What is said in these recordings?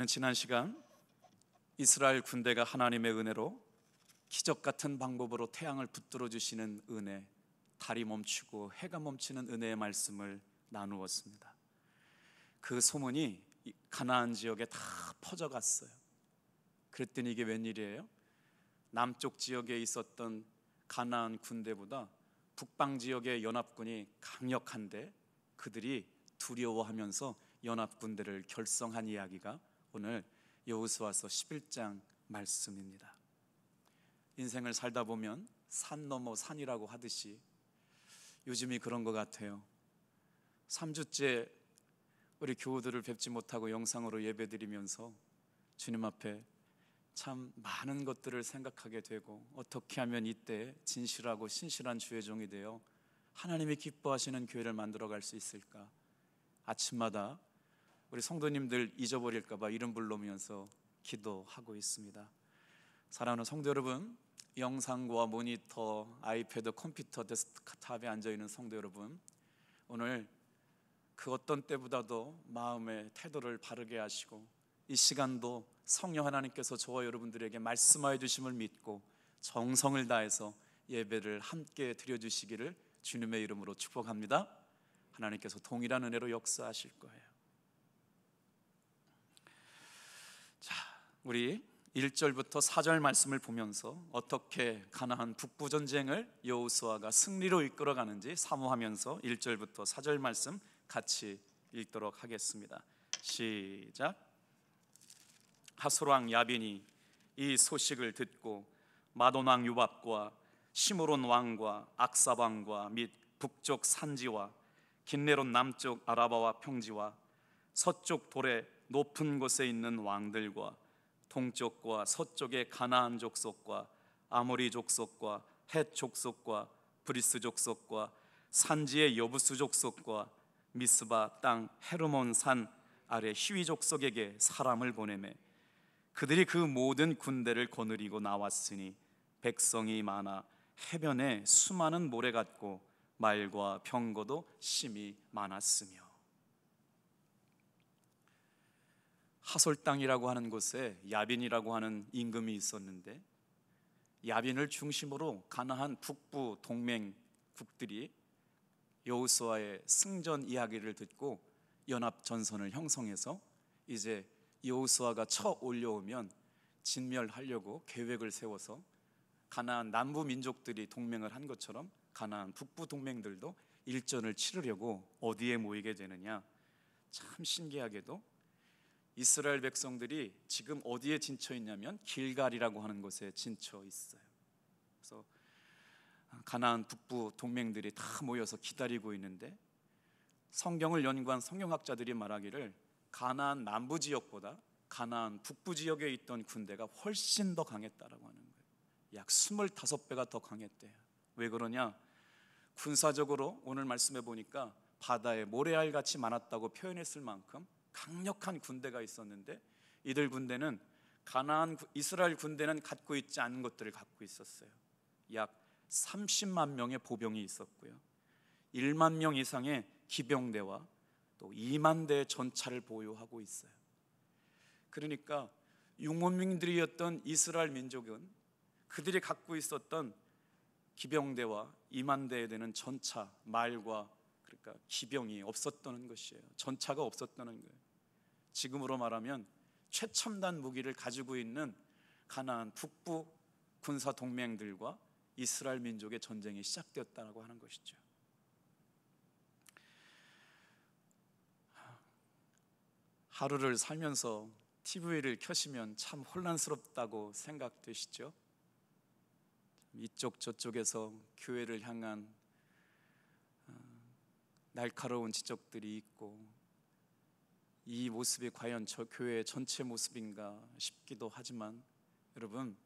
지난 시간 이스라엘 군대가 하나님의 은혜로 기적 같은 방법으로 태양을 붙들어 주시는 은혜, 달이 멈추고 해가 멈추는 은혜의 말씀을 나누었습니다. 그 소문이 가나안 지역에 다 퍼져갔어요. 그랬더니 이게 웬일이에요? 남쪽 지역에 있었던 가나안 군대보다 북방 지역의 연합군이 강력한데 그들이 두려워하면서 연합군대를 결성한 이야기가 오늘 여호수아서 11장 말씀입니다. 인생을 살다 보면 산 넘어 산이라고 하듯이 요즘이 그런 것 같아요. 3주째 우리 교우들을 뵙지 못하고 영상으로 예배드리면서 주님 앞에 참 많은 것들을 생각하게 되고, 어떻게 하면 이때 진실하고 신실한 주의 종이 되어 하나님이 기뻐하시는 교회를 만들어갈 수 있을까? 아침마다 우리 성도님들 잊어버릴까 봐 이름 부르면서 기도하고 있습니다. 사랑하는 성도 여러분, 영상과 모니터, 아이패드, 컴퓨터 데스크탑에 앉아있는 성도 여러분, 오늘 그 어떤 때보다도 마음의 태도를 바르게 하시고 이 시간도 성령 하나님께서 저와 여러분들에게 말씀하여 주심을 믿고 정성을 다해서 예배를 함께 드려주시기를 주님의 이름으로 축복합니다. 하나님께서 동일한 은혜로 역사하실 거예요. 자, 우리 1절부터 4절 말씀을 보면서 어떻게 가나안 북부 전쟁을 여호수아가 승리로 이끌어가는지 사모하면서 1절부터 4절 말씀 같이 읽도록 하겠습니다. 시작. 하솔 왕 야빈이 이 소식을 듣고 마돈 왕 요밥과 시므론 왕과 악삽 왕과 및 북쪽 산지와 긴네롯 남쪽 아라바와 평지와 서쪽 돌의 높은 곳에 있는 왕들과 동쪽과 서쪽의 가나안 족속과 아모리 족속과 헷 족속과 브리스 족속과 산지의 여부수 족속과 미스바 땅 헤르몬 산 아래 히위 족속에게 사람을 보내매 그들이 그 모든 군대를 거느리고 나왔으니 백성이 많아 해변에 수많은 모래 같고 말과 병거도 심히 많았으며. 하솔 땅이라고 하는 곳에 야빈이라고 하는 임금이 있었는데, 야빈을 중심으로 가나안 북부 동맹국들이 여호수아의 승전 이야기를 듣고 연합 전선을 형성해서 이제 여호수아가 쳐 올려오면 진멸하려고 계획을 세워서 가나안 남부 민족들이 동맹을 한 것처럼 가나안 북부 동맹들도 일전을 치르려고 어디에 모이게 되느냐? 참 신기하게도 이스라엘 백성들이 지금 어디에 진쳐 있냐면 길갈이라고 하는 곳에 진쳐 있어요. 그래서 가나안 북부 동맹들이 다 모여서 기다리고 있는데, 성경을 연구한 성경학자들이 말하기를 가나안 남부 지역보다 가나안 북부 지역에 있던 군대가 훨씬 더 강했다라고 하는 거예요. 약 25배가 더 강했대요. 왜 그러냐? 군사적으로 오늘 말씀해 보니까 바다에 모래알같이 많았다고 표현했을 만큼 강력한 군대가 있었는데, 이들 군대는 가나안 이스라엘 군대는 갖고 있지 않은 것들을 갖고 있었어요. 약 30만 명의 보병이 있었고요, 1만 명 이상의 기병대와 또 2만 대의 전차를 보유하고 있어요. 그러니까 유목민들이었던 이스라엘 민족은 그들이 갖고 있었던 기병대와 2만 대에 되는 전차, 말과 그러니까 기병이 없었다는 것이에요. 전차가 없었다는 거예요. 지금으로 말하면 최첨단 무기를 가지고 있는 가나안 북부 군사 동맹들과 이스라엘 민족의 전쟁이 시작되었다고 하는 것이죠. 하루를 살면서 TV를 켜시면 참 혼란스럽다고 생각되시죠? 이쪽 저쪽에서 교회를 향한 날카로운 지적들이 있고, 이 모습이 과연 저 교회의 전체 모습인가 싶기도 하지만, 여러분,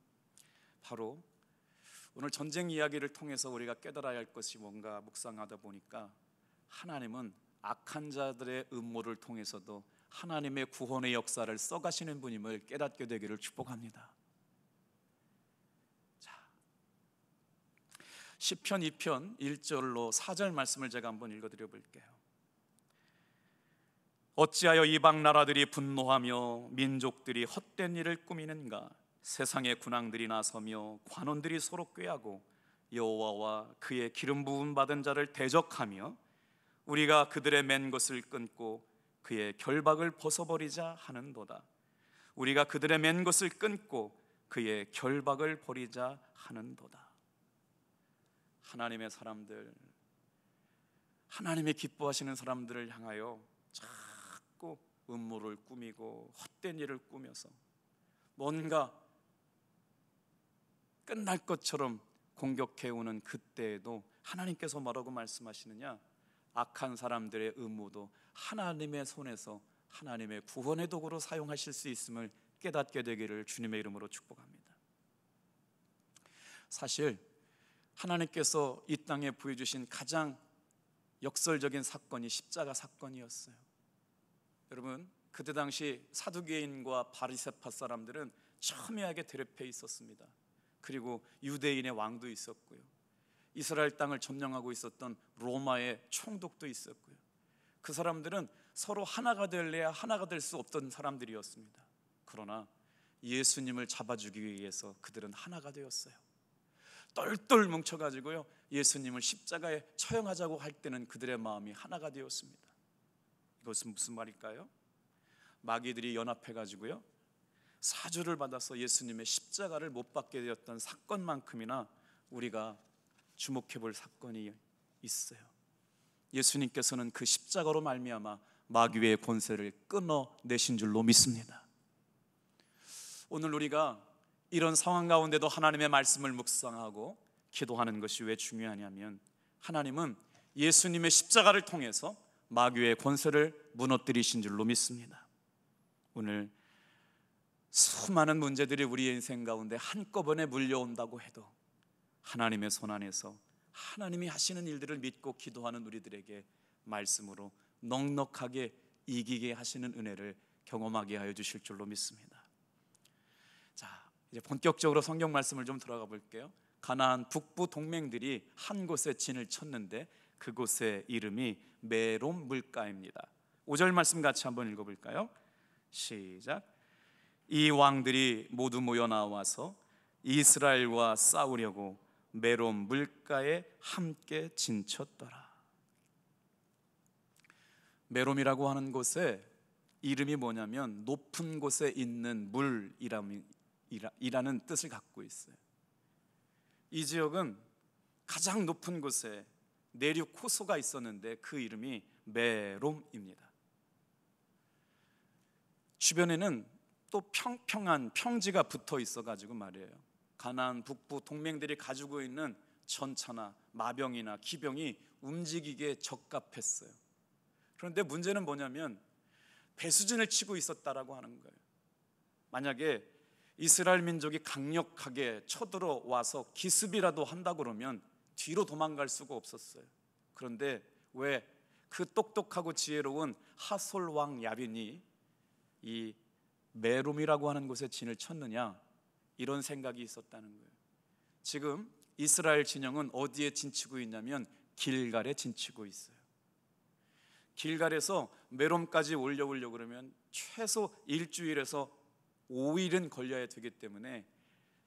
바로 오늘 전쟁 이야기를 통해서 우리가 깨달아야 할 것이 뭔가 묵상하다 보니까, 하나님은 악한 자들의 음모를 통해서도 하나님의 구원의 역사를 써가시는 분임을 깨닫게 되기를 축복합니다. 자, 시편 2편 1절로 4절 말씀을 제가 한번 읽어드려 볼게요. 어찌하여 이방 나라들이 분노하며 민족들이 헛된 일을 꾸미는가? 세상의 군왕들이 나서며 관원들이 서로 꾀하고 여호와와 그의 기름 부음 받은 자를 대적하며 우리가 그들의 맨 것을 끊고 그의 결박을 벗어버리자 하는도다. 우리가 그들의 맨 것을 끊고 그의 결박을 버리자 하는도다. 하나님의 사람들, 하나님의 기뻐하시는 사람들을 향하여 자꾸 음모를 꾸미고 헛된 일을 꾸며서 뭔가 끝날 것처럼 공격해오는 그때에도 하나님께서 뭐라고 말씀하시느냐? 악한 사람들의 음모도 하나님의 손에서 하나님의 구원의 도구로 사용하실 수 있음을 깨닫게 되기를 주님의 이름으로 축복합니다. 사실 하나님께서 이 땅에 보여주신 가장 역설적인 사건이 십자가 사건이었어요. 여러분, 그때 당시 사두개인과 바리새파 사람들은 첨예하게 대립해 있었습니다. 그리고 유대인의 왕도 있었고요, 이스라엘 땅을 점령하고 있었던 로마의 총독도 있었고요. 그 사람들은 서로 하나가 될래야 하나가 될 수 없던 사람들이었습니다. 그러나 예수님을 잡아주기 위해서 그들은 하나가 되었어요. 똘똘 뭉쳐가지고요, 예수님을 십자가에 처형하자고 할 때는 그들의 마음이 하나가 되었습니다. 이것은 무슨 말일까요? 마귀들이 연합해가지고요, 사주를 받아서 예수님의 십자가를 못 받게 되었던 사건만큼이나 우리가 주목해 볼 사건이 있어요. 예수님께서는 그 십자가로 말미암아 마귀의 권세를 끊어내신 줄로 믿습니다. 오늘 우리가 이런 상황 가운데도 하나님의 말씀을 묵상하고 기도하는 것이 왜 중요하냐면, 하나님은 예수님의 십자가를 통해서 마귀의 권세를 무너뜨리신 줄로 믿습니다. 오늘 수많은 문제들이 우리의 인생 가운데 한꺼번에 물려온다고 해도 하나님의 손 안에서 하나님이 하시는 일들을 믿고 기도하는 우리들에게 말씀으로 넉넉하게 이기게 하시는 은혜를 경험하게 하여 주실 줄로 믿습니다. 자, 이제 본격적으로 성경 말씀을 좀 들어가 볼게요. 가나안 북부 동맹들이 한 곳에 진을 쳤는데 그곳의 이름이 메롬 물가입니다. 5절 말씀 같이 한번 읽어볼까요? 시작. 이 왕들이 모두 모여 나와서 이스라엘과 싸우려고 메롬 물가에 함께 진쳤더라. 메롬이라고 하는 곳에 이름이 뭐냐면 높은 곳에 있는 물이라는 뜻을 갖고 있어요. 이 지역은 가장 높은 곳에 내륙 호수가 있었는데 그 이름이 메롬입니다. 주변에는 또 평평한 평지가 붙어 있어가지고 말이에요, 가나안 북부 동맹들이 가지고 있는 전차나 마병이나 기병이 움직이기에 적합했어요. 그런데 문제는 뭐냐면 배수진을 치고 있었다라고 하는 거예요. 만약에 이스라엘 민족이 강력하게 쳐들어와서 기습이라도 한다 그러면 뒤로 도망갈 수가 없었어요. 그런데 왜 그 똑똑하고 지혜로운 하솔 왕 야빈이 이 메롬이라고 하는 곳에 진을 쳤느냐, 이런 생각이 있었다는 거예요. 지금 이스라엘 진영은 어디에 진치고 있냐면 길갈에 진치고 있어요. 길갈에서 메롬까지 올려오려고 그러면 최소 일주일에서 5일은 걸려야 되기 때문에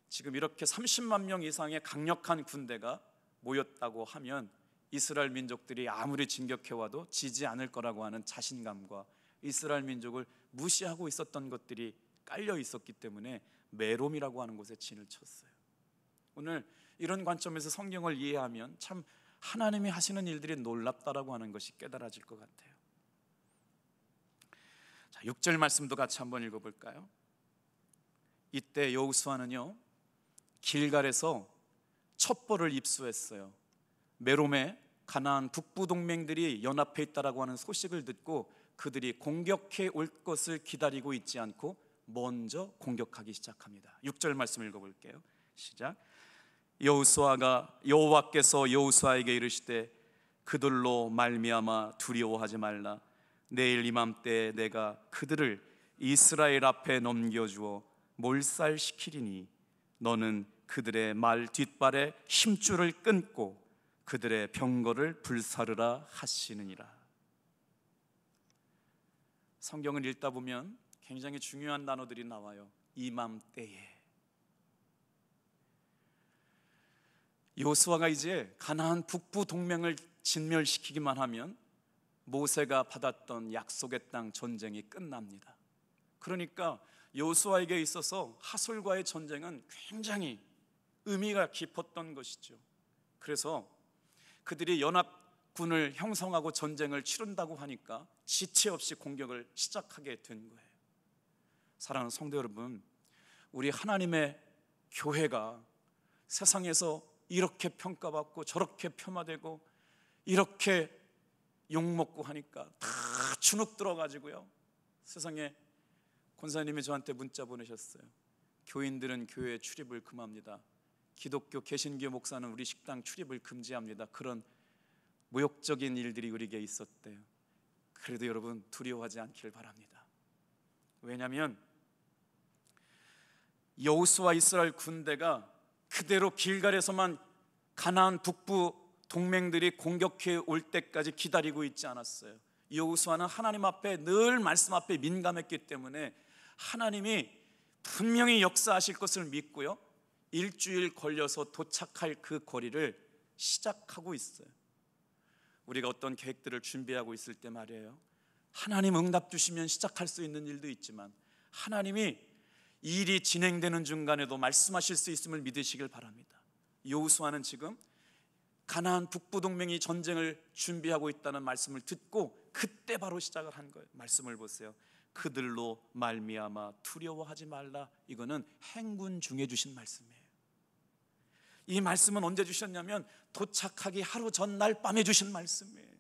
지금 이렇게 30만 명 이상의 강력한 군대가 모였다고 하면 이스라엘 민족들이 아무리 진격해와도 지지 않을 거라고 하는 자신감과 이스라엘 민족을 무시하고 있었던 것들이 깔려 있었기 때문에 메롬이라고 하는 곳에 진을 쳤어요. 오늘 이런 관점에서 성경을 이해하면 참 하나님이 하시는 일들이 놀랍다라고 하는 것이 깨달아질 것 같아요. 자, 6절 말씀도 같이 한번 읽어볼까요? 이때 여호수아는요, 길갈에서 첩보를 입수했어요. 메롬에 가나안 북부 동맹들이 연합해 있다라고 하는 소식을 듣고 그들이 공격해 올 것을 기다리고 있지 않고 먼저 공격하기 시작합니다. 6절 말씀 읽어볼게요. 시작. 여호와께서 여호수아에게 이르시되 그들로 말미암아 두려워하지 말라. 내일 이맘때 내가 그들을 이스라엘 앞에 넘겨주어 몰살시키리니 너는 그들의 말 뒷발에 힘줄을 끊고 그들의 병거를 불사르라 하시느니라. 성경을 읽다 보면 굉장히 중요한 단어들이 나와요. 이맘때에. 여호수아가 이제 가나안 북부 동맹을 진멸시키기만 하면 모세가 받았던 약속의 땅 전쟁이 끝납니다. 그러니까 여호수아에게 있어서 하솔과의 전쟁은 굉장히 의미가 깊었던 것이죠. 그래서 그들이 연합군을 형성하고 전쟁을 치른다고 하니까 지체 없이 공격을 시작하게 된 거예요. 사랑하는 성도 여러분, 우리 하나님의 교회가 세상에서 이렇게 평가받고 저렇게 폄하되고 이렇게 욕먹고 하니까 다 주눅 들어가지고요, 세상에 권사님이 저한테 문자 보내셨어요. 교인들은 교회 출입을 금합니다. 기독교 개신교 목사는 우리 식당 출입을 금지합니다. 그런 모욕적인 일들이 우리에게 있었대요. 그래도 여러분 두려워하지 않길 바랍니다. 왜냐하면 여호수아 이스라엘 군대가 그대로 길갈에서만 가나안 북부 동맹들이 공격해 올 때까지 기다리고 있지 않았어요. 여호수아는 하나님 앞에 늘 말씀 앞에 민감했기 때문에 하나님이 분명히 역사하실 것을 믿고요, 일주일 걸려서 도착할 그 거리를 시작하고 있어요. 우리가 어떤 계획들을 준비하고 있을 때 말이에요, 하나님 응답 주시면 시작할 수 있는 일도 있지만 하나님이 일이 진행되는 중간에도 말씀하실 수 있음을 믿으시길 바랍니다. 여호수아는 지금 가나안 북부 동맹이 전쟁을 준비하고 있다는 말씀을 듣고 그때 바로 시작을 한 거예요. 말씀을 보세요. 그들로 말미암아 두려워하지 말라. 이거는 행군 중에 주신 말씀이에요. 이 말씀은 언제 주셨냐면 도착하기 하루 전날 밤에 주신 말씀이에요.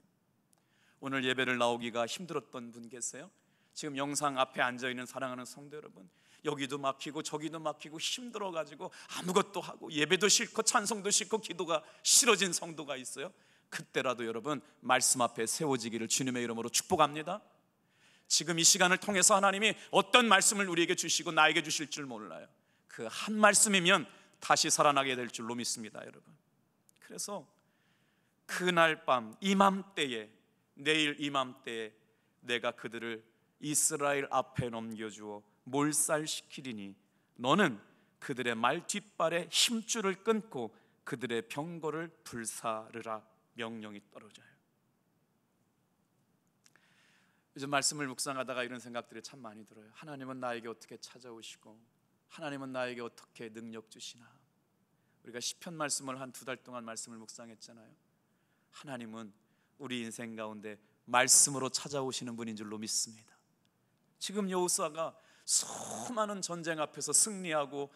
오늘 예배를 나오기가 힘들었던 분 계세요? 지금 영상 앞에 앉아있는 사랑하는 성도 여러분, 여기도 막히고 저기도 막히고 힘들어가지고 아무것도 하고 예배도 싫고 찬송도 싫고 기도가 싫어진 성도가 있어요. 그때라도 여러분 말씀 앞에 세워지기를 주님의 이름으로 축복합니다. 지금 이 시간을 통해서 하나님이 어떤 말씀을 우리에게 주시고 나에게 주실 줄 몰라요. 그 한 말씀이면 다시 살아나게 될 줄로 믿습니다, 여러분. 그래서 그날 밤 이맘때에, 내일 이맘때에 내가 그들을 이스라엘 앞에 넘겨주어 몰살시키리니 너는 그들의 말 뒷발에 힘줄을 끊고 그들의 병거를 불사르라. 명령이 떨어져요. 요즘 말씀을 묵상하다가 이런 생각들이 참 많이 들어요. 하나님은 나에게 어떻게 찾아오시고 하나님은 나에게 어떻게 능력 주시나. 우리가 시편 말씀을 한 2달 동안 말씀을 묵상했잖아요. 하나님은 우리 인생 가운데 말씀으로 찾아오시는 분인 줄로 믿습니다. 지금 여호수아가 수많은 전쟁 앞에서 승리했어요.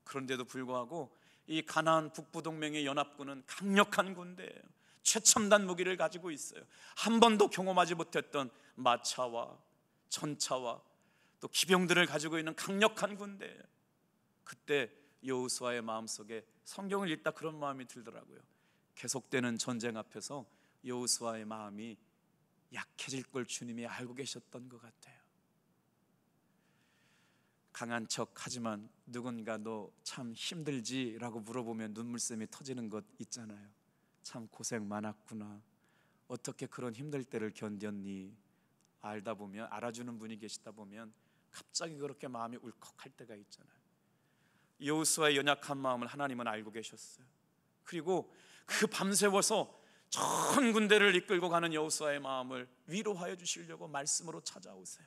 그런데도 불구하고 이 가나안 북부 동맹의 연합군은 강력한 군대예요. 최첨단 무기를 가지고 있어요. 한 번도 경험하지 못했던 마차와 전차와 또 기병들을 가지고 있는 강력한 군대예요. 그때 여호수아의 마음속에 성경을 읽다 그런 마음이 들더라고요. 계속되는 전쟁 앞에서 여호수아의 마음이 약해질 걸 주님이 알고 계셨던 것 같아요. 강한 척 하지만 누군가 너 참 힘들지? 라고 물어보면 눈물샘이 터지는 것 있잖아요. 참 고생 많았구나. 어떻게 그런 힘들 때를 견뎠니? 알다 보면, 알아주는 분이 계시다 보면 갑자기 그렇게 마음이 울컥할 때가 있잖아요. 여호수아의 연약한 마음을 하나님은 알고 계셨어요. 그리고 그 밤새워서 전 군대를 이끌고 가는 여호수아의 마음을 위로하여 주시려고 말씀으로 찾아오세요.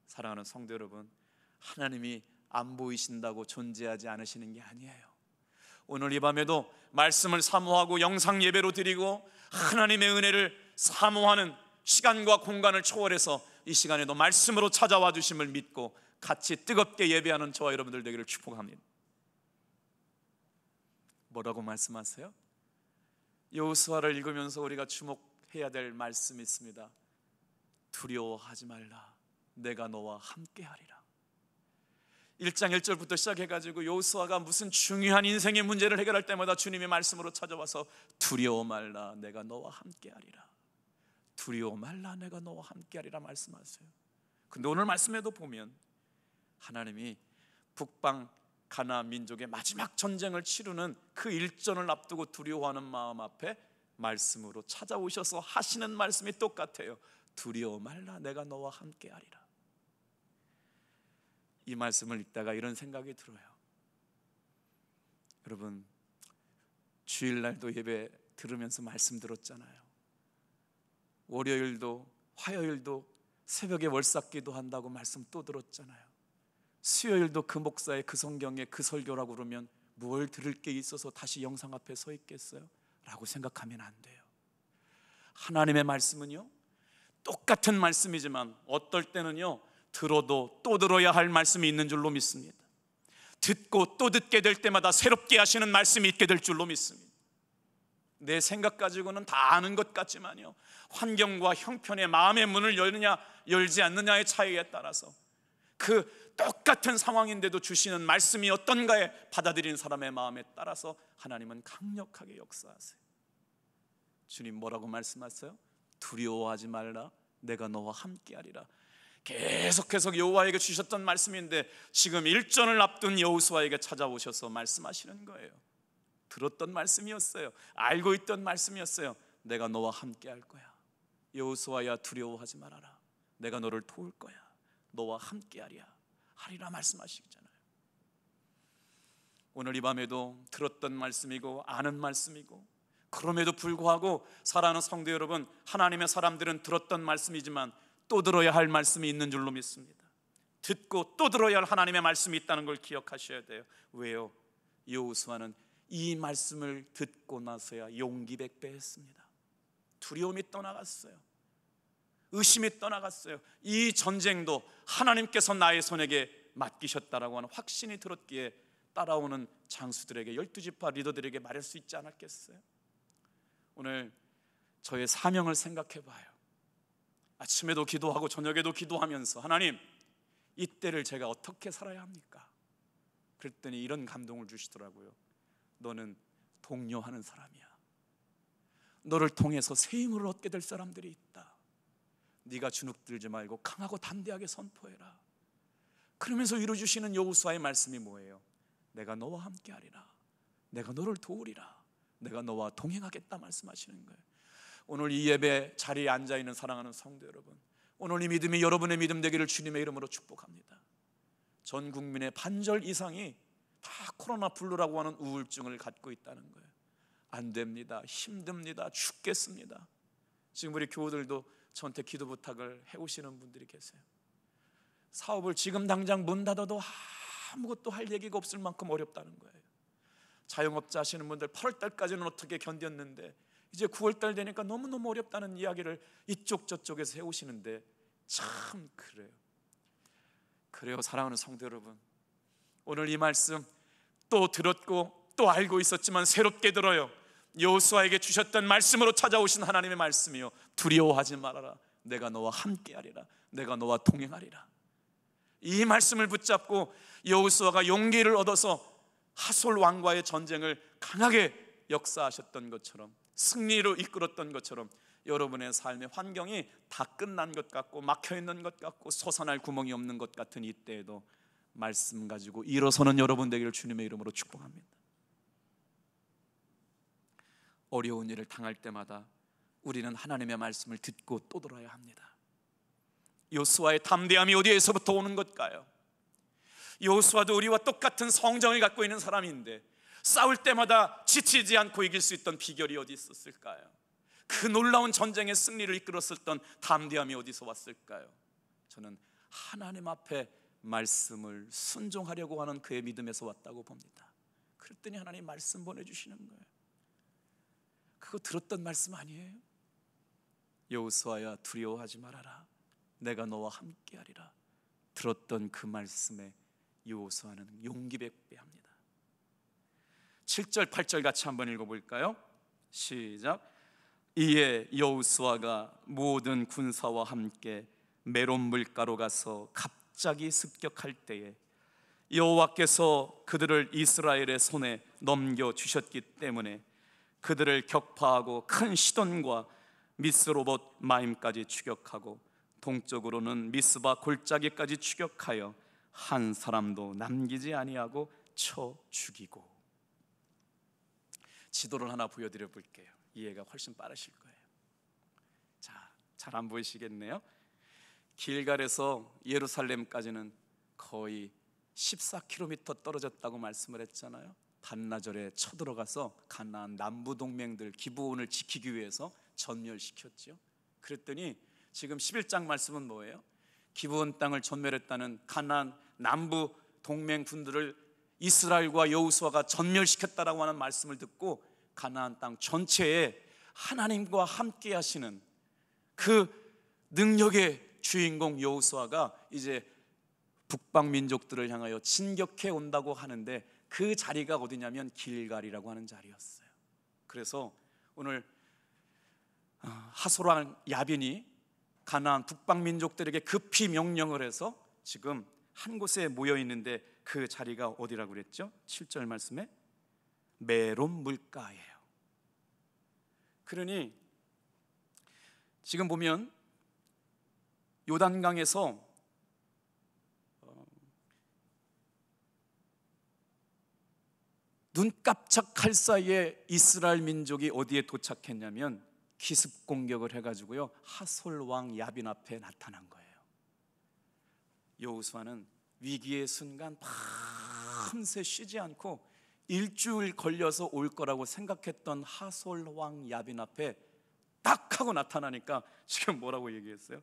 사랑하는 성도 여러분, 하나님이 안 보이신다고 존재하지 않으시는 게 아니에요. 오늘 이 밤에도 말씀을 사모하고 영상 예배로 드리고 하나님의 은혜를 사모하는 시간과 공간을 초월해서 이 시간에도 말씀으로 찾아와 주심을 믿고 같이 뜨겁게 예배하는 저와 여러분들 되기를 축복합니다. 뭐라고 말씀하세요? 여호수아를 읽으면서 우리가 주목해야 될 말씀이 있습니다. 두려워하지 말라. 내가 너와 함께하리라. 1장 1절부터 시작해가지고 여호수아가 무슨 중요한 인생의 문제를 해결할 때마다 주님의 말씀으로 찾아와서 두려워 말라. 내가 너와 함께하리라. 두려워 말라. 내가 너와 함께하리라 말씀하세요. 근데 오늘 말씀에도 보면 하나님이 북방 가나안 민족의 마지막 전쟁을 치르는 그 일전을 앞두고 두려워하는 마음 앞에 말씀으로 찾아오셔서 하시는 말씀이 똑같아요. 두려워 말라, 내가 너와 함께하리라. 이 말씀을 읽다가 이런 생각이 들어요. 여러분, 주일날도 예배 들으면서 말씀 들었잖아요. 월요일도 화요일도 새벽에 월삭기도 한다고 말씀 또 들었잖아요. 수요일도 그 목사의 그 성경에 그 설교라고 그러면 뭘 들을 게 있어서 다시 영상 앞에 서 있겠어요? 라고 생각하면 안 돼요. 하나님의 말씀은요, 똑같은 말씀이지만 어떨 때는요, 들어도 또 들어야 할 말씀이 있는 줄로 믿습니다. 듣고 또 듣게 될 때마다 새롭게 하시는 말씀이 있게 될 줄로 믿습니다. 내 생각 가지고는 다 아는 것 같지만요, 환경과 형편의 마음의 문을 열느냐 열지 않느냐의 차이에 따라서 그 똑같은 상황인데도 주시는 말씀이 어떤가에 받아들이는 사람의 마음에 따라서 하나님은 강력하게 역사하세요. 주님 뭐라고 말씀하세요? 두려워하지 말라, 내가 너와 함께하리라. 계속해서 여호와에게 주셨던 말씀인데 지금 일전을 앞둔 여호수아에게 찾아오셔서 말씀하시는 거예요. 들었던 말씀이었어요. 알고 있던 말씀이었어요. 내가 너와 함께할 거야. 여호수아야, 두려워하지 말아라. 내가 너를 도울 거야. 너와 함께하리라 말씀하시잖아요. 오늘 이 밤에도 들었던 말씀이고 아는 말씀이고, 그럼에도 불구하고 사랑하는 성도 여러분, 하나님의 사람들은 들었던 말씀이지만 또 들어야 할 말씀이 있는 줄로 믿습니다. 듣고 또 들어야 할 하나님의 말씀이 있다는 걸 기억하셔야 돼요. 왜요? 여호수아는 이 말씀을 듣고 나서야 용기 백배했습니다. 두려움이 떠나갔어요. 의심이 떠나갔어요. 이 전쟁도 하나님께서 나의 손에게 맡기셨다라고 하는 확신이 들었기에 따라오는 장수들에게, 12지파 리더들에게 말할 수 있지 않았겠어요? 오늘 저의 사명을 생각해 봐요. 아침에도 기도하고 저녁에도 기도하면서 하나님, 이때를 제가 어떻게 살아야 합니까? 그랬더니 이런 감동을 주시더라고요. 너는 독려하는 사람이야. 너를 통해서 새 힘을 얻게 될 사람들이 있다. 네가 주눅들지 말고 강하고 담대하게 선포해라. 그러면서 이루어주시는 여호수아의 말씀이 뭐예요? 내가 너와 함께하리라. 내가 너를 도우리라. 내가 너와 동행하겠다 말씀하시는 거예요. 오늘 이 예배 자리에 앉아있는 사랑하는 성도 여러분, 오늘 이 믿음이 여러분의 믿음 되기를 주님의 이름으로 축복합니다. 전 국민의 반절 이상이 다 코로나 블루라고 하는 우울증을 갖고 있다는 거예요. 안 됩니다. 힘듭니다. 죽겠습니다. 지금 우리 교우들도 저한테 기도 부탁을 해오시는 분들이 계세요. 사업을 지금 당장 문 닫아도 아무것도 할 얘기가 없을 만큼 어렵다는 거예요. 자영업자 하시는 분들 8월 달까지는 어떻게 견뎠는데 이제 9월 달 되니까 너무너무 어렵다는 이야기를 이쪽 저쪽에서 해오시는데 참 그래요 사랑하는 성도 여러분, 오늘 이 말씀 또 들었고 또 알고 있었지만 새롭게 들어요. 여호수아에게 주셨던 말씀으로 찾아오신 하나님의 말씀이요, 두려워하지 말아라. 내가 너와 함께하리라. 내가 너와 동행하리라. 이 말씀을 붙잡고 여호수아가 용기를 얻어서 하솔 왕과의 전쟁을 강하게 역사하셨던 것처럼, 승리로 이끌었던 것처럼 여러분의 삶의 환경이 다 끝난 것 같고 막혀있는 것 같고 솟아날 구멍이 없는 것 같은 이때에도 말씀 가지고 일어서는 여러분 되기를 주님의 이름으로 축복합니다. 어려운 일을 당할 때마다 우리는 하나님의 말씀을 듣고 또 들어야 합니다. 여호수아의 담대함이 어디에서부터 오는 것일까요? 여호수아도 우리와 똑같은 성정을 갖고 있는 사람인데 싸울 때마다 지치지 않고 이길 수 있던 비결이 어디 있었을까요? 그 놀라운 전쟁의 승리를 이끌었었던 담대함이 어디서 왔을까요? 저는 하나님 앞에 말씀을 순종하려고 하는 그의 믿음에서 왔다고 봅니다. 그랬더니 하나님 말씀 보내주시는 거예요. 그거 들었던 말씀 아니에요? 여호수아야, 두려워하지 말아라. 내가 너와 함께하리라. 들었던 그 말씀에 여호수아는 용기 백배합니다. 7절 8절 같이 한번 읽어볼까요? 시작. 이에 여호수아가 모든 군사와 함께 메론 물가로 가서 갑자기 습격할 때에 여호와께서 그들을 이스라엘의 손에 넘겨주셨기 때문에 그들을 격파하고 큰 시돈과 미스로봇 마임까지 추격하고 동쪽으로는 미스바 골짜기까지 추격하여 한 사람도 남기지 아니하고 쳐 죽이고. 지도를 하나 보여드려 볼게요. 이해가 훨씬 빠르실 거예요. 자, 잘 안 보이시겠네요. 길갈에서 예루살렘까지는 거의 14km 떨어졌다고 말씀을 했잖아요. 반나절에 쳐들어가서 가나안 남부 동맹들 기브온을 지키기 위해서 전멸시켰죠. 그랬더니 지금 11장 말씀은 뭐예요? 기브온 땅을 전멸했다는 가나안 남부 동맹 군들을 이스라엘과 여호수아가 전멸시켰다라고 하는 말씀을 듣고 가나안 땅 전체에 하나님과 함께 하시는 그 능력의 주인공 여호수아가 이제 북방 민족들을 향하여 진격해 온다고 하는데, 그 자리가 어디냐면 길갈이라고 하는 자리였어요. 그래서 오늘 하솔왕 야빈이 가나안 북방 민족들에게 급히 명령을 해서 지금 한 곳에 모여 있는데, 그 자리가 어디라고 그랬죠? 7절 말씀에 메론 물가예요. 그러니 지금 보면 요단강에서 눈 깜짝할 사이에 이스라엘 민족이 어디에 도착했냐면 기습 공격을 해가지고요, 하솔 왕 야빈 앞에 나타난 거예요. 여호수아는 위기의 순간 밤새 쉬지 않고 일주일 걸려서 올 거라고 생각했던 하솔 왕 야빈 앞에 딱 하고 나타나니까 지금 뭐라고 얘기했어요?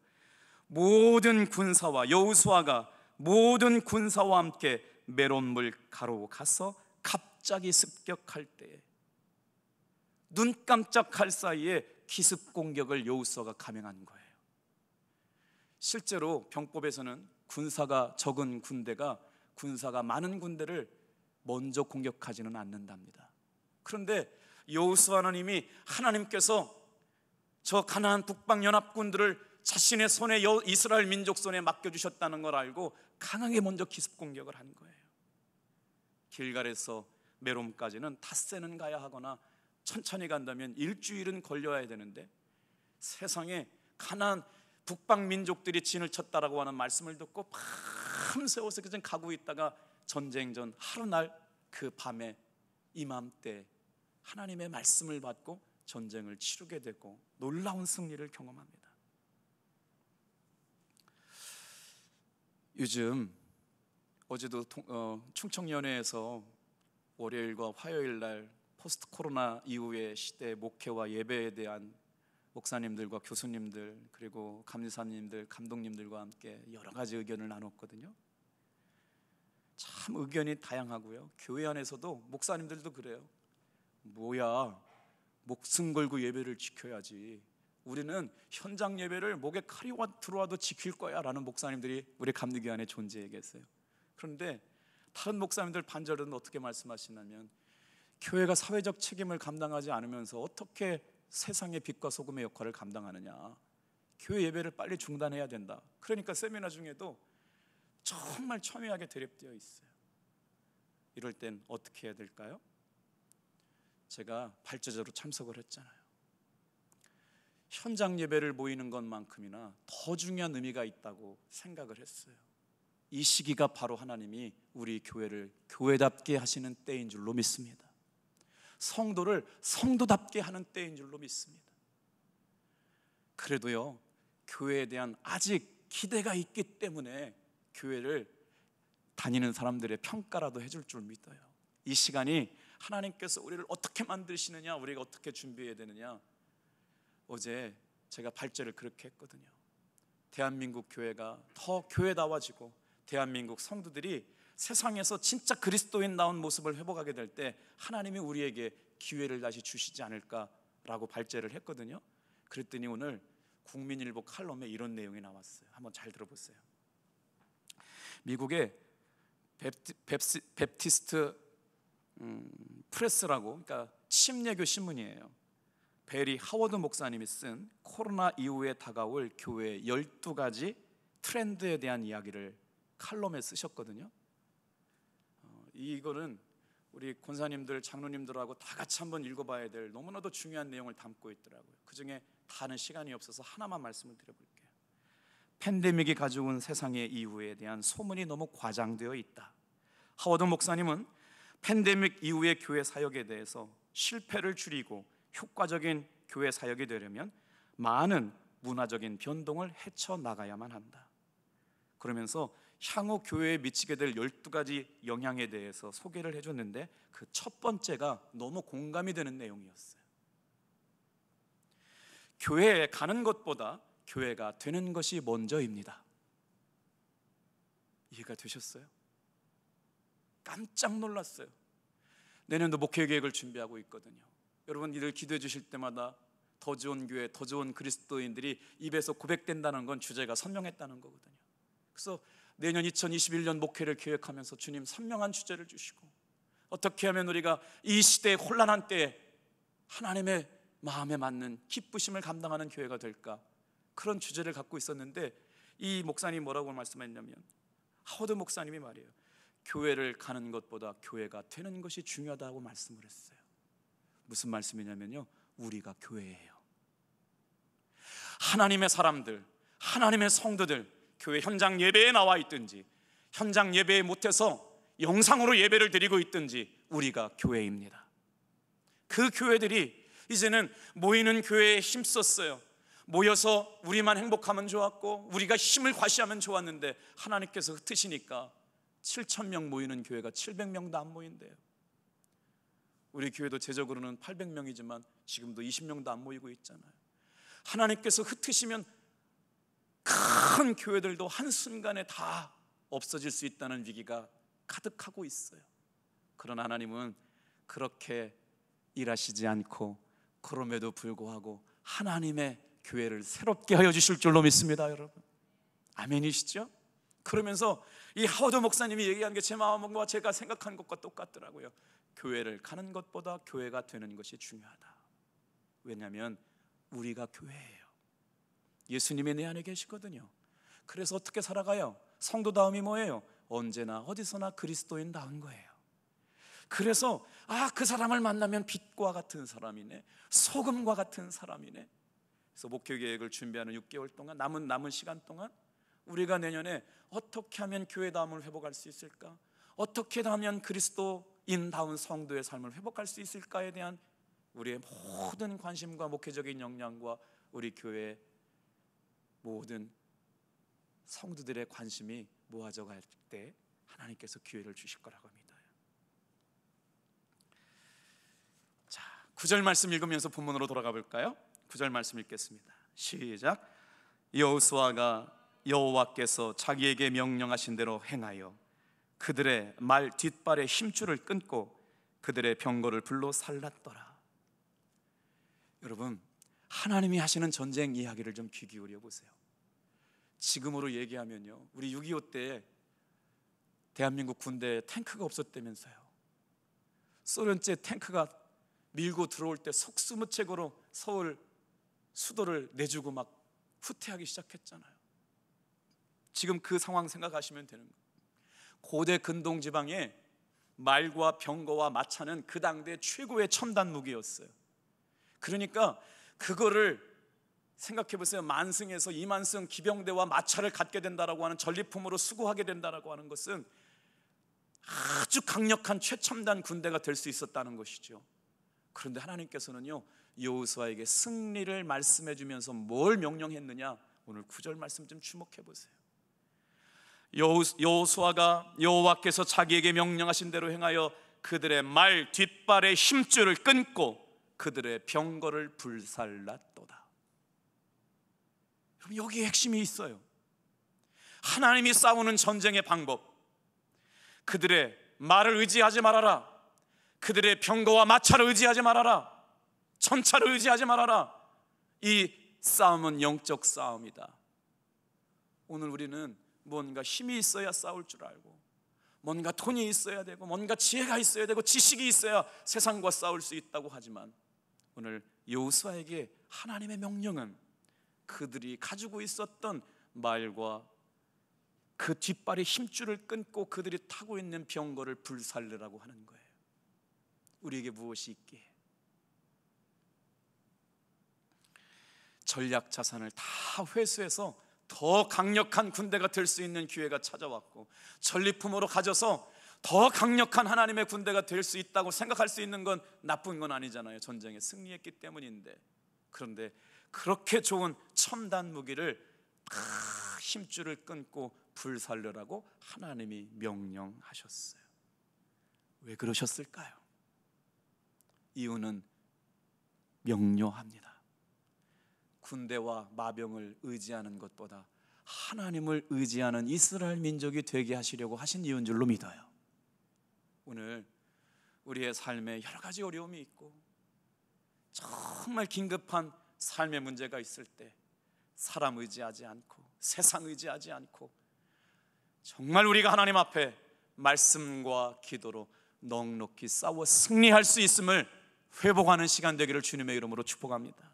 모든 군사와 여호수아가 모든 군사와 함께 메론물 가로 가서 갑자기 습격할 때에 눈 깜짝할 사이에 기습 공격을 여호수아가 감행한 거예요. 실제로 병법에서는 군사가 적은 군대가 군사가 많은 군대를 먼저 공격하지는 않는답니다. 그런데 여호수아는 이미 하나님께서 저 가나안 북방 연합군들을 자신의 손에 이스라엘 민족 손에 맡겨주셨다는 걸 알고 강하게 먼저 기습 공격을 한 거예요. 길갈에서 메롬까지는 닷새는 가야 하거나 천천히 간다면 일주일은 걸려야 되는데, 세상에 가나안 북방 민족들이 진을 쳤다라고 하는 말씀을 듣고 밤새워서 그냥 가고 있다가 전쟁 전 하루날 그 밤에 이맘때 하나님의 말씀을 받고 전쟁을 치르게 되고 놀라운 승리를 경험합니다. 요즘 어제도 충청연회에서 월요일과 화요일 날 포스트 코로나 이후의 시대 목회와 예배에 대한 목사님들과 교수님들 그리고 감리사님들, 감독님들과 함께 여러 가지 의견을 나눴거든요. 참 의견이 다양하고요. 교회 안에서도 목사님들도 그래요. 뭐야, 목숨 걸고 예배를 지켜야지, 우리는 현장 예배를 목에 칼이 들어와도 지킬 거야 라는 목사님들이 우리 감리교 안에 존재해 계세요. 그런데 다른 목사님들 반절은 어떻게 말씀하시냐면, 교회가 사회적 책임을 감당하지 않으면서 어떻게 세상의 빛과 소금의 역할을 감당하느냐, 교회 예배를 빨리 중단해야 된다. 그러니까 세미나 중에도 정말 첨예하게 대립되어 있어요. 이럴 땐 어떻게 해야 될까요? 제가 발제자로 참석을 했잖아요. 현장 예배를 모이는 것만큼이나 더 중요한 의미가 있다고 생각을 했어요. 이 시기가 바로 하나님이 우리 교회를 교회답게 하시는 때인 줄로 믿습니다. 성도를 성도답게 하는 때인 줄로 믿습니다. 그래도요, 교회에 대한 아직 기대가 있기 때문에 교회를 다니는 사람들의 평가라도 해줄 줄 믿어요. 이 시간이 하나님께서 우리를 어떻게 만드시느냐, 우리가 어떻게 준비해야 되느냐. 어제 제가 발제를 그렇게 했거든요. 대한민국 교회가 더 교회다워지고 대한민국 성도들이 세상에서 진짜 그리스도인다운 모습을 회복하게 될 때 하나님이 우리에게 기회를 다시 주시지 않을까라고 발제를 했거든요. 그랬더니 오늘 국민일보 칼럼에 이런 내용이 나왔어요. 한번 잘 들어보세요. 미국의 베프티스트 프레스라고, 그러니까 침례교 신문이에요. 베리 하워드 목사님이 쓴 코로나 이후에 다가올 교회의 12가지 트렌드에 대한 이야기를 칼럼에 쓰셨거든요. 이거는 우리 권사님들, 장로님들하고 다 같이 한번 읽어봐야 될 너무나도 중요한 내용을 담고 있더라고요. 그 중에 다는 시간이 없어서 하나만 말씀을 드려볼게요. 팬데믹이 가져온 세상의 이후에 대한 소문이 너무 과장되어 있다. 하워드 목사님은 팬데믹 이후의 교회 사역에 대해서 실패를 줄이고 효과적인 교회 사역이 되려면 많은 문화적인 변동을 헤쳐나가야만 한다. 그러면서 향후 교회에 미치게 될 12가지 영향에 대해서 소개를 해줬는데 그 첫 번째가 너무 공감이 되는 내용이었어요. 교회에 가는 것보다 교회가 되는 것이 먼저입니다. 이해가 되셨어요? 깜짝 놀랐어요. 내년도 목회 계획을 준비하고 있거든요. 여러분 이들 기도해 주실 때마다 더 좋은 교회, 더 좋은 그리스도인들이 입에서 고백된다는 건 주제가 선명했다는 거거든요. 그래서 내년 2021년 목회를 계획하면서 주님 선명한 주제를 주시고, 어떻게 하면 우리가 이 시대의 혼란한 때에 하나님의 마음에 맞는 기쁘심을 감당하는 교회가 될까, 그런 주제를 갖고 있었는데 이 목사님이 뭐라고 말씀했냐면, 하워드 목사님이 말이에요, 교회를 가는 것보다 교회가 되는 것이 중요하다고 말씀을 했어요. 무슨 말씀이냐면요, 우리가 교회예요. 하나님의 사람들, 하나님의 성도들, 교회 현장 예배에 나와 있든지 현장 예배에 못해서 영상으로 예배를 드리고 있든지 우리가 교회입니다. 그 교회들이 이제는 모이는 교회에 힘썼어요. 모여서 우리만 행복하면 좋았고 우리가 힘을 과시하면 좋았는데 하나님께서 흩으시니까 7,000명 모이는 교회가 700명도 안 모인대요. 우리 교회도 제적으로는 800명이지만 지금도 20명도 안 모이고 있잖아요. 하나님께서 흩으시면 큰 교회들도 한순간에 다 없어질 수 있다는 위기가 가득하고 있어요. 그러나 하나님은 그렇게 일하시지 않고 그럼에도 불구하고 하나님의 교회를 새롭게 하여 주실 줄로 믿습니다. 여러분 아멘이시죠? 그러면서 이 하워드 목사님이 얘기한 게 제 마음과 제가 생각한 것과 똑같더라고요. 교회를 가는 것보다 교회가 되는 것이 중요하다. 왜냐하면 우리가 교회예요. 예수님이 내 안에 계시거든요. 그래서 어떻게 살아가요? 성도다움이 뭐예요? 언제나 어디서나 그리스도인다운 거예요. 그래서 그 사람을 만나면 빛과 같은 사람이네, 소금과 같은 사람이네. 그래서 목회 계획을 준비하는 6개월 동안 남은 시간 동안 우리가 내년에 어떻게 하면 교회다움을 회복할 수 있을까? 어떻게 하면 그리스도인다운 성도의 삶을 회복할 수 있을까에 대한 우리의 모든 관심과 목회적인 역량과 우리 교회 모든 성도들의 관심이 모아져 갈 때 하나님께서 기회를 주실 거라고 믿어요. 자, 9절 말씀 읽으면서 본문으로 돌아가 볼까요? 9절 말씀 읽겠습니다. 시작. 여호수아가 여호와께서 자기에게 명령하신 대로 행하여 그들의 말 뒷발의 힘줄을 끊고 그들의 병거를 불로 살랐더라. 여러분 하나님이 하시는 전쟁 이야기를 좀 귀 기울여 보세요. 지금으로 얘기하면요, 우리 6.25 때 대한민국 군대에 탱크가 없었다면서요. 소련제 탱크가 밀고 들어올 때 속수무책으로 서울 수도를 내주고 막 후퇴하기 시작했잖아요. 지금 그 상황 생각하시면 되는 거예요. 고대 근동 지방에 말과 병거와 마차는 그 당대 최고의 첨단 무기였어요. 그러니까 그거를 생각해 보세요. 만승에서 2만승 기병대와 마차를 갖게 된다라고 하는, 전리품으로 수고하게 된다라고 하는 것은 아주 강력한 최첨단 군대가 될 수 있었다는 것이죠. 그런데 하나님께서는요, 여호수아에게 승리를 말씀해 주면서 뭘 명령했느냐? 오늘 9절 말씀 좀 주목해 보세요. 여호수아가 여호와께서 자기에게 명령하신 대로 행하여 그들의 말 뒷발의 힘줄을 끊고 그들의 병거를 불살랐도다. 여러분 여기에 핵심이 있어요. 하나님이 싸우는 전쟁의 방법, 그들의 말을 의지하지 말아라, 그들의 병거와 마차를 의지하지 말아라, 전차를 의지하지 말아라. 이 싸움은 영적 싸움이다. 오늘 우리는 뭔가 힘이 있어야 싸울 줄 알고, 뭔가 돈이 있어야 되고, 뭔가 지혜가 있어야 되고, 지식이 있어야 세상과 싸울 수 있다고 하지만, 오늘 여호수아에게 하나님의 명령은 그들이 가지고 있었던 말과 그 뒷발의 힘줄을 끊고 그들이 타고 있는 병거를 불살르라고 하는 거예요. 우리에게 무엇이 있기에? 전략 자산을 다 회수해서 더 강력한 군대가 될 수 있는 기회가 찾아왔고, 전리품으로 가져서 더 강력한 하나님의 군대가 될 수 있다고 생각할 수 있는 건 나쁜 건 아니잖아요. 전쟁에 승리했기 때문인데. 그런데 그렇게 좋은 첨단 무기를 다 힘줄을 끊고 불살르라고 하나님이 명령하셨어요. 왜 그러셨을까요? 이유는 명료합니다. 군대와 마병을 의지하는 것보다 하나님을 의지하는 이스라엘 민족이 되게 하시려고 하신 이유인 줄로 믿어요. 오늘 우리의 삶에 여러 가지 어려움이 있고 정말 긴급한 삶의 문제가 있을 때 사람 의지하지 않고 세상 의지하지 않고 정말 우리가 하나님 앞에 말씀과 기도로 넉넉히 싸워 승리할 수 있음을 회복하는 시간 되기를 주님의 이름으로 축복합니다.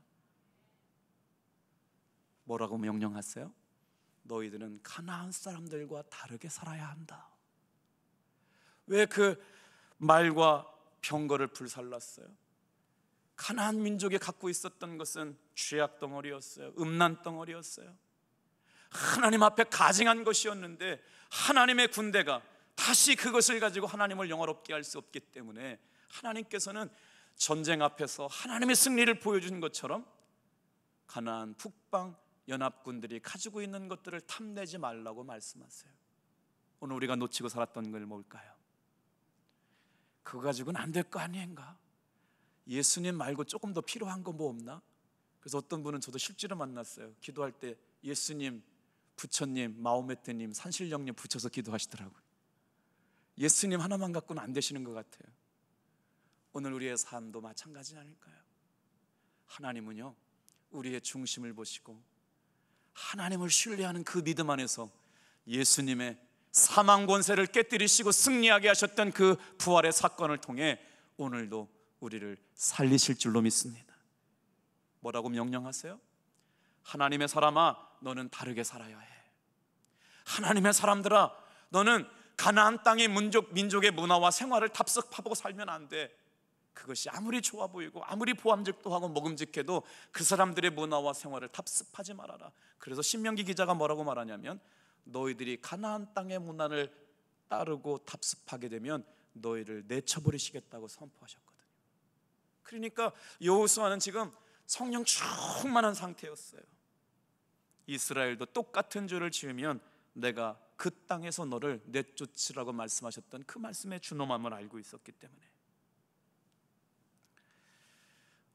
뭐라고 명령하세요? 너희들은 가나안 사람들과 다르게 살아야 한다. 왜 그 말과 병거를 불살랐어요? 가나안 민족이 갖고 있었던 것은 죄악 덩어리였어요. 음란 덩어리였어요. 하나님 앞에 가증한 것이었는데 하나님의 군대가 다시 그것을 가지고 하나님을 영화롭게 할 수 없기 때문에 하나님께서는 전쟁 앞에서 하나님의 승리를 보여준 것처럼 가나안 북방 연합군들이 가지고 있는 것들을 탐내지 말라고 말씀하세요. 오늘 우리가 놓치고 살았던 걸 뭘까요? 그거 가지고는 안 될 거 아닌가? 예수님 말고 조금 더 필요한 거 뭐 없나? 그래서 어떤 분은 저도 실제로 만났어요. 기도할 때 예수님, 부처님, 마호메트님, 산신령님 붙여서 기도하시더라고요. 예수님 하나만 갖고는 안 되시는 것 같아요. 오늘 우리의 삶도 마찬가지 아닐까요? 하나님은요, 우리의 중심을 보시고 하나님을 신뢰하는 그 믿음 안에서 예수님의 사망 권세를 깨뜨리시고 승리하게 하셨던 그 부활의 사건을 통해 오늘도 우리를 살리실 줄로 믿습니다. 뭐라고 명령하세요? 하나님의 사람아, 너는 다르게 살아야 해. 하나님의 사람들아, 너는 가나안 땅의 민족의 문화와 생활을 답습하고 살면 안 돼. 그것이 아무리 좋아 보이고 아무리 보암직도 하고 먹음직해도 그 사람들의 문화와 생활을 답습하지 말아라. 그래서 신명기 기자가 뭐라고 말하냐면 너희들이 가나안 땅의 문화를 따르고 답습하게 되면 너희를 내쳐버리시겠다고 선포하셨거든요. 그러니까 여호수아는 지금 성령 충만한 상태였어요. 이스라엘도 똑같은 죄를 지으면 내가 그 땅에서 너를 내쫓으라고 말씀하셨던 그 말씀의 준엄함을 알고 있었기 때문에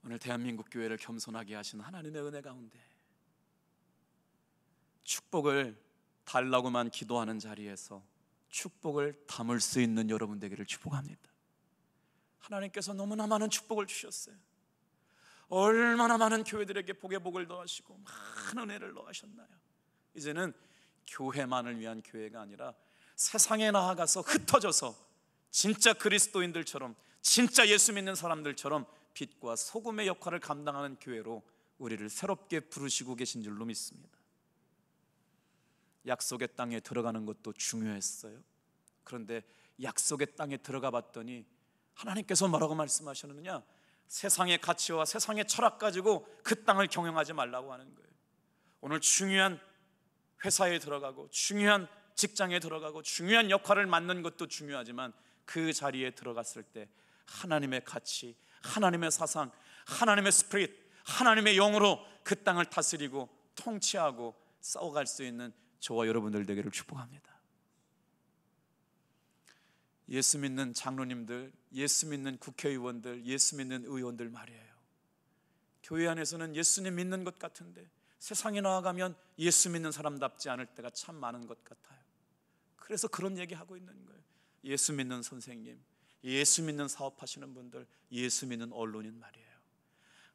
오늘 대한민국 교회를 겸손하게 하신 하나님의 은혜 가운데 축복을 달라고만 기도하는 자리에서 축복을 담을 수 있는 여러분 되기를 축복합니다. 하나님께서 너무나 많은 축복을 주셨어요. 얼마나 많은 교회들에게 복의 복을 더하시고 많은 은혜를 더하셨나요? 이제는 교회만을 위한 교회가 아니라 세상에 나아가서 흩어져서 진짜 그리스도인들처럼 진짜 예수 믿는 사람들처럼 빛과 소금의 역할을 감당하는 교회로 우리를 새롭게 부르시고 계신 줄로 믿습니다. 약속의 땅에 들어가는 것도 중요했어요. 그런데 약속의 땅에 들어가 봤더니 하나님께서 뭐라고 말씀하셨느냐? 세상의 가치와 세상의 철학 가지고 그 땅을 경영하지 말라고 하는 거예요. 오늘 중요한 회사에 들어가고 중요한 직장에 들어가고 중요한 역할을 맡는 것도 중요하지만 그 자리에 들어갔을 때 하나님의 가치, 하나님의 사상, 하나님의 스피릿, 하나님의 영으로 그 땅을 다스리고 통치하고 싸워갈 수 있는 저와 여러분들 되기를 축복합니다. 예수 믿는 장로님들, 예수 믿는 국회의원들, 예수 믿는 의원들 말이에요. 교회 안에서는 예수님 믿는 것 같은데 세상에 나아가면 예수 믿는 사람답지 않을 때가 참 많은 것 같아요. 그래서 그런 얘기하고 있는 거예요. 예수 믿는 선생님, 예수 믿는 사업하시는 분들, 예수 믿는 언론인 말이에요.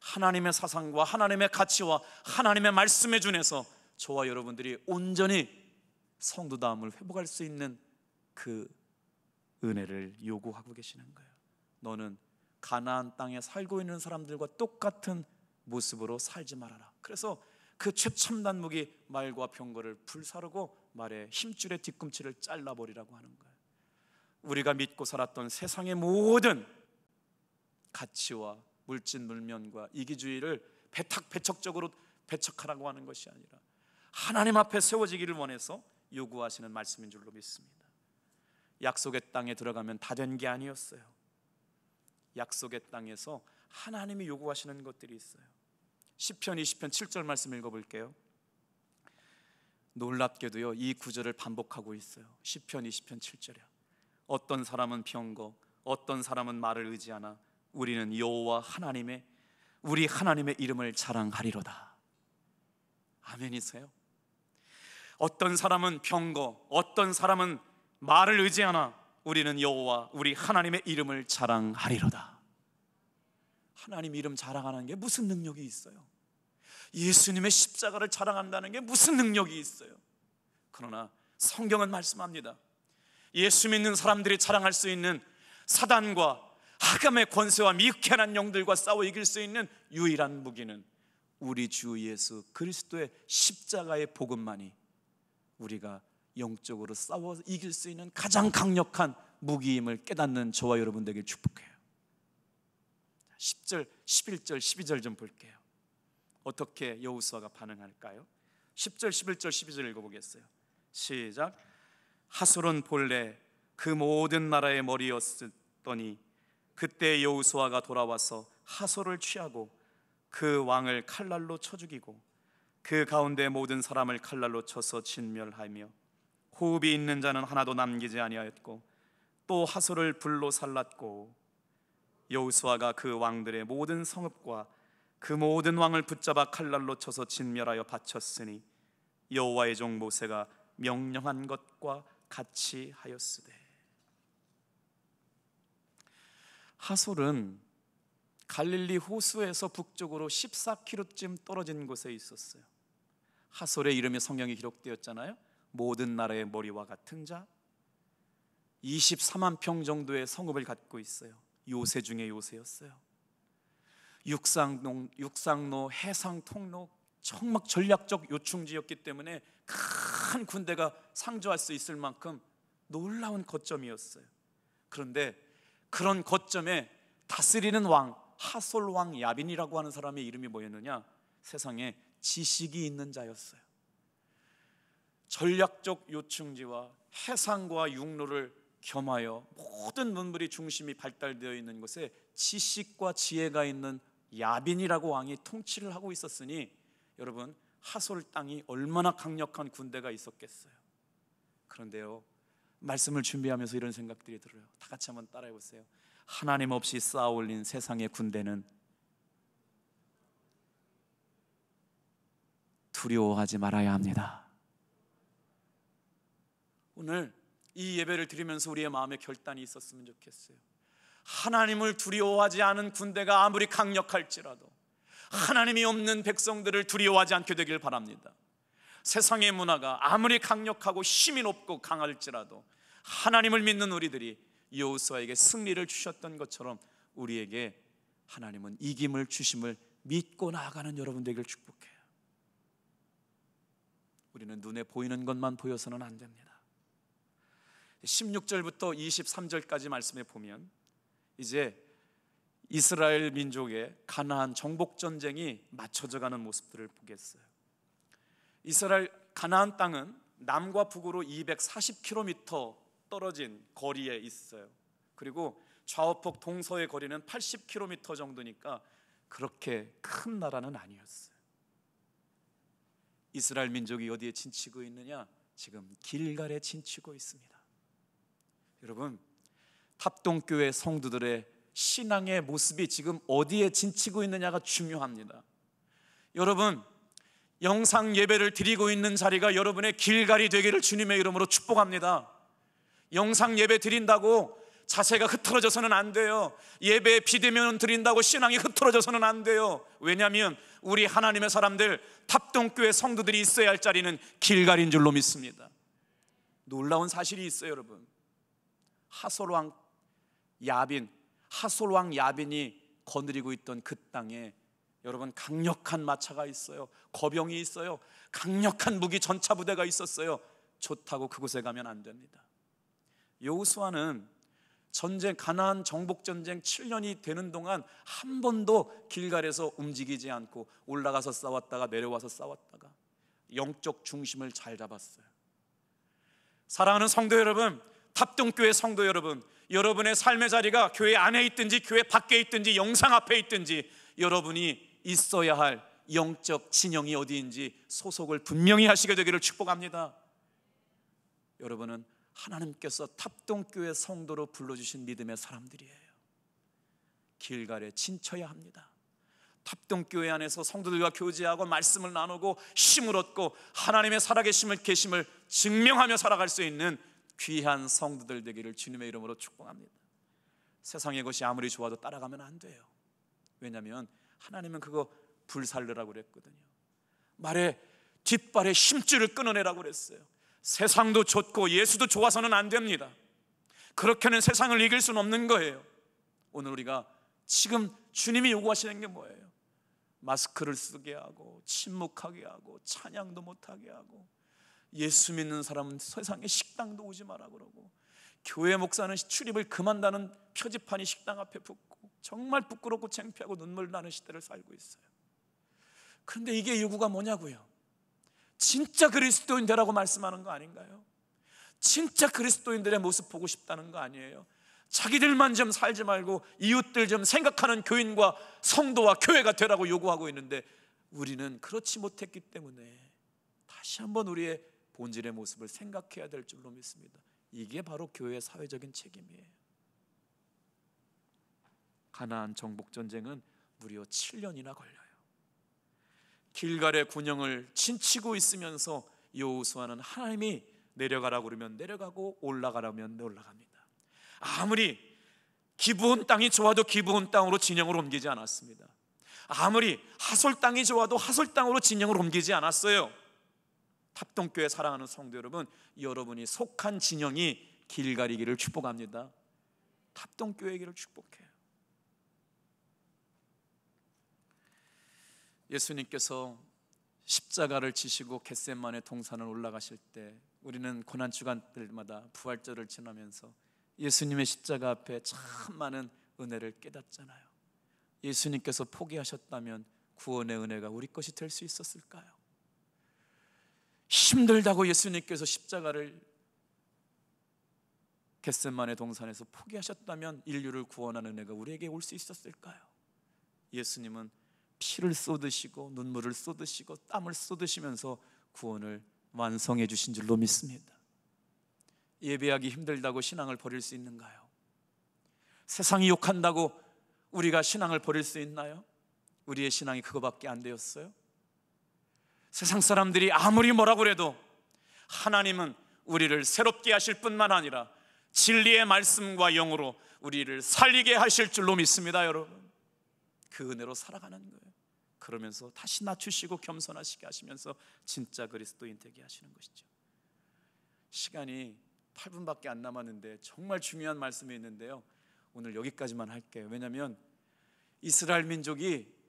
하나님의 사상과 하나님의 가치와 하나님의 말씀에 준해서 저와 여러분들이 온전히 성도다움을 회복할 수 있는 그 은혜를 요구하고 계시는 거예요. 너는 가나안 땅에 살고 있는 사람들과 똑같은 모습으로 살지 말아라. 그래서 그 최첨단 무기 말과 병거를 불사르고 말의 힘줄의 뒤꿈치를 잘라버리라고 하는 거예요. 우리가 믿고 살았던 세상의 모든 가치와 물질 물면과 이기주의를 배척적으로 배척하라고 하는 것이 아니라 하나님 앞에 세워지기를 원해서 요구하시는 말씀인 줄로 믿습니다. 약속의 땅에 들어가면 다 된 게 아니었어요. 약속의 땅에서 하나님이 요구하시는 것들이 있어요. 시편 20편 7절 말씀 읽어볼게요. 놀랍게도요, 이 구절을 반복하고 있어요. 시편 20편 7절이야. 어떤 사람은 병거, 어떤 사람은 말을 의지하나 우리는 여호와 하나님의, 우리 하나님의 이름을 자랑하리로다. 아멘이세요? 어떤 사람은 병거, 어떤 사람은 말을 의지하나 우리는 여호와 우리 하나님의 이름을 자랑하리로다. 하나님 이름 자랑하는 게 무슨 능력이 있어요? 예수님의 십자가를 자랑한다는 게 무슨 능력이 있어요? 그러나 성경은 말씀합니다. 예수 믿는 사람들이 자랑할 수 있는 사단과 하감의 권세와 미혹한 영들과 싸워 이길 수 있는 유일한 무기는 우리 주 예수 그리스도의 십자가의 복음만이 우리가 영적으로 싸워 이길 수 있는 가장 강력한 무기임을 깨닫는 저와 여러분 되길 축복해요. 10절, 11절, 12절 좀 볼게요. 어떻게 여호수아가 반응할까요? 10절, 11절, 12절 읽어보겠어요. 시작. 하솔은 본래 그 모든 나라의 머리였더니 그때 여호수아가 돌아와서 하솔을 취하고 그 왕을 칼날로 쳐 죽이고 그 가운데 모든 사람을 칼날로 쳐서 진멸하며 호흡이 있는 자는 하나도 남기지 아니하였고 또 하솔을 불로 살랐고 여호수아가 그 왕들의 모든 성읍과 그 모든 왕을 붙잡아 칼날로 쳐서 진멸하여 바쳤으니 여호와의 종 모세가 명령한 것과 같이 하였으되. 하솔은 갈릴리 호수에서 북쪽으로 14km쯤 떨어진 곳에 있었어요. 하솔의 이름이 성경에 기록되었잖아요. 모든 나라의 머리와 같은 자, 24만 평 정도의 성읍을 갖고 있어요. 요새 중에 요새였어요. 육상로, 해상 통로, 정말 전략적 요충지였기 때문에 큰 군대가 상주할 수 있을 만큼 놀라운 거점이었어요. 그런데 그런 거점에 다스리는 왕, 하솔 왕 야빈이라고 하는 사람의 이름이 뭐였느냐? 세상에 지식이 있는 자였어요. 전략적 요충지와 해상과 육로를 겸하여 모든 문물이 중심이 발달되어 있는 곳에 지식과 지혜가 있는 야빈이라고 왕이 통치를 하고 있었으니 여러분, 하솔 땅이 얼마나 강력한 군대가 있었겠어요. 그런데요, 말씀을 준비하면서 이런 생각들이 들어요. 다 같이 한번 따라해 보세요. 하나님 없이 쌓아 올린 세상의 군대는 두려워하지 말아야 합니다. 오늘 이 예배를 드리면서 우리의 마음에 결단이 있었으면 좋겠어요. 하나님을 두려워하지 않은 군대가 아무리 강력할지라도 하나님이 없는 백성들을 두려워하지 않게 되길 바랍니다. 세상의 문화가 아무리 강력하고 힘이 높고 강할지라도 하나님을 믿는 우리들이 여호수아에게 승리를 주셨던 것처럼 우리에게 하나님은 이김을 주심을 믿고 나아가는 여러분 되길 축복해요. 우리는 눈에 보이는 것만 보여서는 안 됩니다. 16절부터 23절까지 말씀에 보면 이제 이스라엘 민족의 가나안 정복 전쟁이 맞춰져 가는 모습들을 보겠어요. 이스라엘 가나안 땅은 남과 북으로 240km 떨어진 거리에 있어요. 그리고 좌우폭 동서의 거리는 80km 정도니까 그렇게 큰 나라는 아니었어요. 이스라엘 민족이 어디에 진치고 있느냐? 지금 길갈에 진치고 있습니다. 여러분, 탑동교회 성도들의 신앙의 모습이 지금 어디에 진치고 있느냐가 중요합니다. 여러분, 영상 예배를 드리고 있는 자리가 여러분의 길갈이 되기를 주님의 이름으로 축복합니다. 영상 예배 드린다고 자세가 흐트러져서는 안 돼요. 예배에 비대면 드린다고 신앙이 흐트러져서는 안 돼요. 왜냐하면 우리 하나님의 사람들, 탑동교회 성도들이 있어야 할 자리는 길갈인 줄로 믿습니다. 놀라운 사실이 있어요. 여러분, 하솔왕 야빈이 거느리고 있던 그 땅에 여러분 강력한 마차가 있어요. 거병이 있어요. 강력한 무기 전차 부대가 있었어요. 좋다고 그곳에 가면 안 됩니다. 여호수아는 전쟁, 가나안 정복 전쟁 7년이 되는 동안 한 번도 길갈에서 움직이지 않고 올라가서 싸웠다가 내려와서 싸웠다가 영적 중심을 잘 잡았어요. 사랑하는 성도 여러분, 탑동교회 성도 여러분, 여러분의 삶의 자리가 교회 안에 있든지 교회 밖에 있든지 영상 앞에 있든지 여러분이 있어야 할 영적 진영이 어디인지 소속을 분명히 하시게 되기를 축복합니다. 여러분은 하나님께서 탑동교회 성도로 불러주신 믿음의 사람들이에요. 길갈에 진쳐야 합니다. 탑동교회 안에서 성도들과 교제하고 말씀을 나누고 힘을 얻고 하나님의 살아계심을 증명하며 살아갈 수 있는 귀한 성도들 되기를 주님의 이름으로 축복합니다. 세상의 것이 아무리 좋아도 따라가면 안 돼요. 왜냐하면 하나님은 그거 불살르라고 그랬거든요. 뒷발에 힘줄을 끊어내라고 그랬어요. 세상도 좋고 예수도 좋아서는 안 됩니다. 그렇게는 세상을 이길 수는 없는 거예요. 오늘 우리가 지금 주님이 요구하시는 게 뭐예요? 마스크를 쓰게 하고 침묵하게 하고 찬양도 못하게 하고, 예수 믿는 사람은 세상에 식당도 오지 마라 그러고, 교회 목사는 출입을 금한다는 표지판이 식당 앞에 붙고, 정말 부끄럽고 창피하고 눈물 나는 시대를 살고 있어요. 그런데 이게 요구가 뭐냐고요? 진짜 그리스도인 되라고 말씀하는 거 아닌가요? 진짜 그리스도인들의 모습 보고 싶다는 거 아니에요? 자기들만 좀 살지 말고 이웃들 좀 생각하는 교인과 성도와 교회가 되라고 요구하고 있는데, 우리는 그렇지 못했기 때문에 다시 한번 우리의 본질의 모습을 생각해야 될 줄로 믿습니다. 이게 바로 교회의 사회적인 책임이에요. 가나안 정복 전쟁은 무려 7년이나 걸려요. 길갈의 군영을 진치고 있으면서 여호수아는 하나님이 내려가라고 그러면 내려가고 올라가라면 올라갑니다. 아무리 기브온 땅이 좋아도 기브온 땅으로 진영을 옮기지 않았습니다. 아무리 하솔 땅이 좋아도 하솔 땅으로 진영을 옮기지 않았어요. 탑동교회 사랑하는 성도 여러분, 여러분이 속한 진영이 길갈이기를 축복합니다. 탑동교회이기를 축복해요. 예수님께서 십자가를 지시고 겟세마네 동산을 올라가실 때 우리는 고난주간들마다 부활절을 지나면서 예수님의 십자가 앞에 참 많은 은혜를 깨닫잖아요. 예수님께서 포기하셨다면 구원의 은혜가 우리 것이 될 수 있었을까요? 힘들다고 예수님께서 십자가를 겟세마네 동산에서 포기하셨다면 인류를 구원하는 은혜가 우리에게 올 수 있었을까요? 예수님은 피를 쏟으시고 눈물을 쏟으시고 땀을 쏟으시면서 구원을 완성해 주신 줄로 믿습니다. 예배하기 힘들다고 신앙을 버릴 수 있는가요? 세상이 욕한다고 우리가 신앙을 버릴 수 있나요? 우리의 신앙이 그거밖에 안 되었어요? 세상 사람들이 아무리 뭐라고 해도 하나님은 우리를 새롭게 하실 뿐만 아니라 진리의 말씀과 영으로 우리를 살리게 하실 줄로 믿습니다. 여러분, 그 은혜로 살아가는 거예요. 그러면서 다시 낮추시고 겸손하시게 하시면서 진짜 그리스도인 되게 하시는 것이죠. 시간이 8분밖에 안 남았는데 정말 중요한 말씀이 있는데요, 오늘 여기까지만 할게요. 왜냐하면 이스라엘 민족이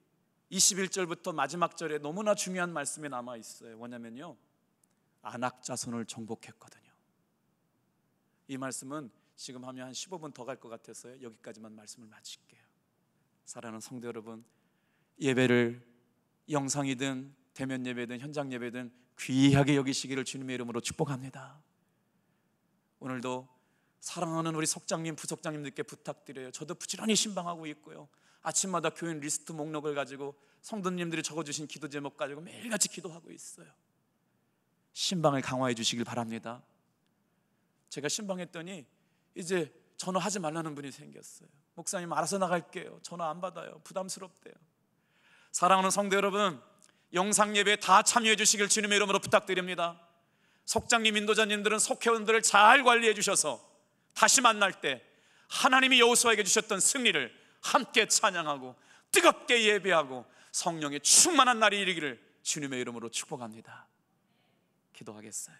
21절부터 마지막 절에 너무나 중요한 말씀이 남아 있어요. 뭐냐면요, 아낙 자손을 정복했거든요. 이 말씀은 지금 하면 한 15분 더 갈 것 같아서요, 여기까지만 말씀을 마칠게요. 사랑하는 성도 여러분, 예배를 영상이든 대면 예배든 현장 예배든 귀하게 여기시기를 주님의 이름으로 축복합니다. 오늘도 사랑하는 우리 속장님, 부속장님들께 부탁드려요. 저도 부지런히 신방하고 있고요, 아침마다 교인 리스트 목록을 가지고 성도님들이 적어주신 기도 제목 가지고 매일같이 기도하고 있어요. 신방을 강화해 주시길 바랍니다. 제가 신방했더니 이제 전화하지 말라는 분이 생겼어요. 목사님 알아서 나갈게요. 전화 안 받아요. 부담스럽대요. 사랑하는 성도 여러분, 영상 예배에 다 참여해 주시길 주님의 이름으로 부탁드립니다. 속장님, 인도자님들은 속회원들을 잘 관리해 주셔서 다시 만날 때 하나님이 여호수아에게 주셨던 승리를 함께 찬양하고 뜨겁게 예배하고 성령의 충만한 날이 이르기를 주님의 이름으로 축복합니다. 기도하겠어요.